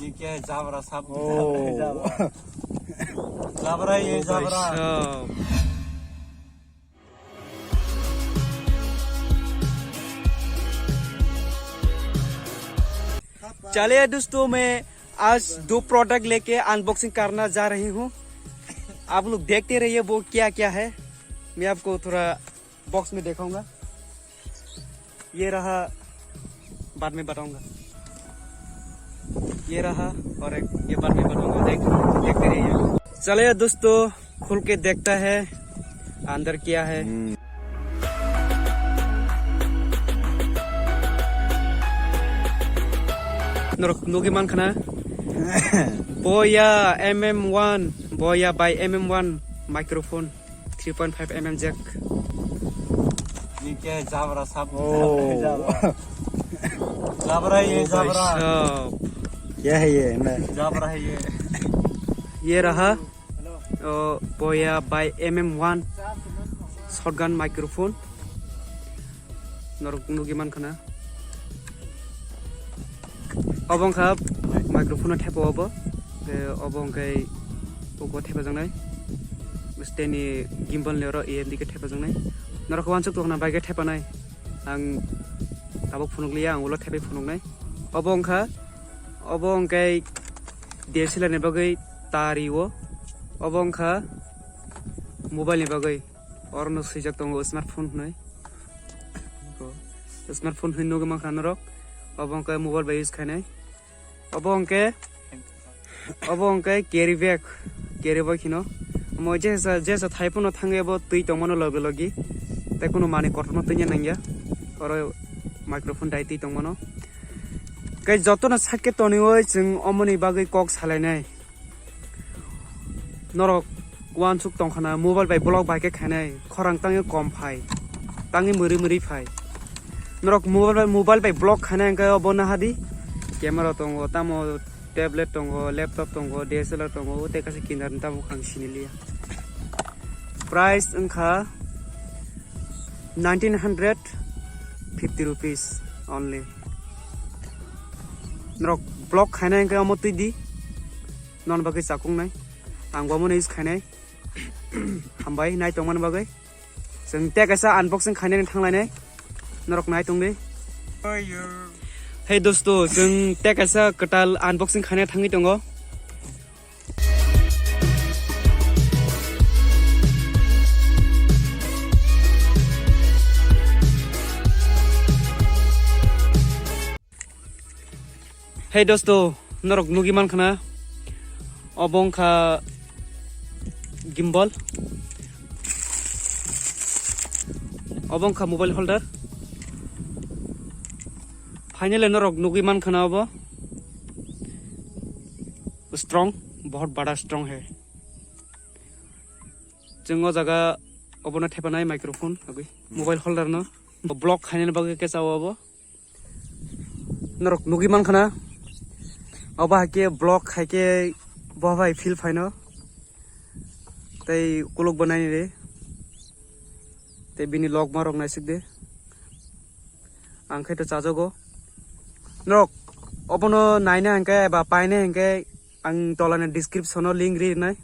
ये क्या है? जाबरा साहब। जाबरा ये जाबरा। चलिए दोस्तों, मैं आज 2 प्रोडक्ट लेके अनबॉक्सिंग करना जा रही हूँ। आप लोग देखते रहिए वो क्या क्या है। मैं आपको थोड़ा बॉक्स में दिखाऊंगा। ये रहा, बाद में बताऊंगा। ये रहा और एक ये बाद में बताऊंगा। देखते रहिए। चलिए दोस्तों, खुल के देखता है अंदर क्या है। Nugi man kana Boya MM1 Boya by MM1 microphone 3.5 mm jack. ये क्या है? जाबरा साहब। जाबरा ये जाबरा। क्या है ये? जाबरा है ये रहा Boya by MM1 shotgun microphone. Nugi man kana Obong khap microphone thepo obo obong kai ogo thepa jangnai steni gimbal lero AMD ke thepa jangnai narok wansuk tokna bike thepa nai ang tabok phunukliya ang ulo thepai phunuknai obong kai DSLR ni bagai tariwo obong kha mobile ni bagai orno sijak tongo smartphone nai smartphone hinno gama khanarok obong kai mobile by use khanai obong ke carry bag hino mo jesa thaipuno thangebo tui tongmono logi logi te kono mane kotmo tunya nangya oro microphone dai tui tongmono kai jotona sakke tonioi jing omoni bagai kok salainai norok wansuk tongkhana mobile by blog by ke khanai khorang tangi kom phai tangi muri phai Norok mobile by block khana ka obona hadi camera tongo tamo tablet tongo laptop tongo DSLR tongo te kasi kinar tamo khang sinilia price unkha 1950 rupees only Norok block khana ka amoti di non bagai sakung nai ang bamone is khanai hambai nai tongman bagai jeng te kaisa unboxing khanai thanglai nai Norok naik tunggu. Hey दोस्तों, जंग take ऐसा कटाल unboxing खाने थंगी तंगो. Hey दोस्तों, Norok nugi man खाना. Obong खा gimbal. Obong खा mobile holder. Finally नरक नुगी मान खाना अब स्ट्रॉन्ग बहुत बड़ा स्ट्रॉन्ग है जोंगो जगह अबना थेपानाय माइक्रोफोन अगै मोबाइल होल्डर न ब्लॉक खाने बगे के चाव अब नरक नुगी मान खाना अब हाके ब्लॉक खाके बहाय फील फाइन तै कुलक बनानि रे तै बिनि लॉक मारक नायसिक दे आंखै त चाजगो Norok obono naina hangke ba paine hangke ang tolane description o link ri nai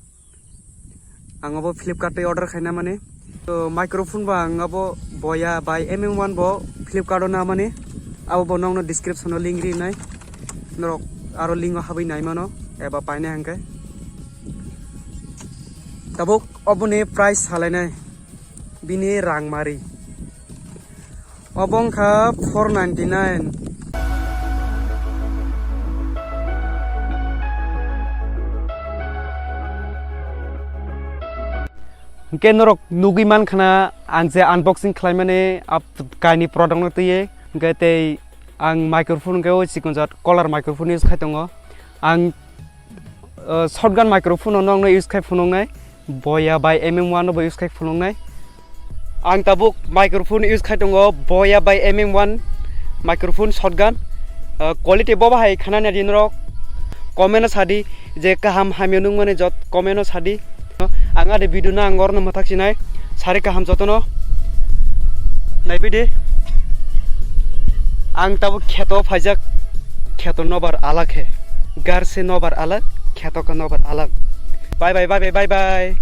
ang abo Flipkart pe order khaina mane to microphone ba ang abo Boya by MM1 bo Flipkart na mane abo bo nong no description o link ri nai Norok aro link o habai nai mano eba paine hangke tabok obone price halai nai bini rang mari obong kha 499 के नरक नुगी मान खाना आं जे unboxing खालामनानै आप कानि product न तये गते आं माइक्रोफोन के सिकन जात कलर माइक्रोफोन यूज खायतंगो आं शॉटगन माइक्रोफोन न यूज खाय फुनंनाय Boya by MM1 बो यूज खाय फुनंनाय आं ताबुक माइक्रोफोन यूज खायतंगो Boya by MM1 microphone shotgun quality बो बाहाय खाना ने दिनरक कमेन्ट सादी जे काहाम हामियनु माने जत कमेन्ट सादी आंगा दे भिडिअ ना आंगरनो मथाखिनाय सारे काहाम जतनो नायबिदे आं ताबो खेतो फाइजाक खेतो नबार आलाखे गार से नोबार अलग खेतों का नोबार अलग bye bye bye bye bye bye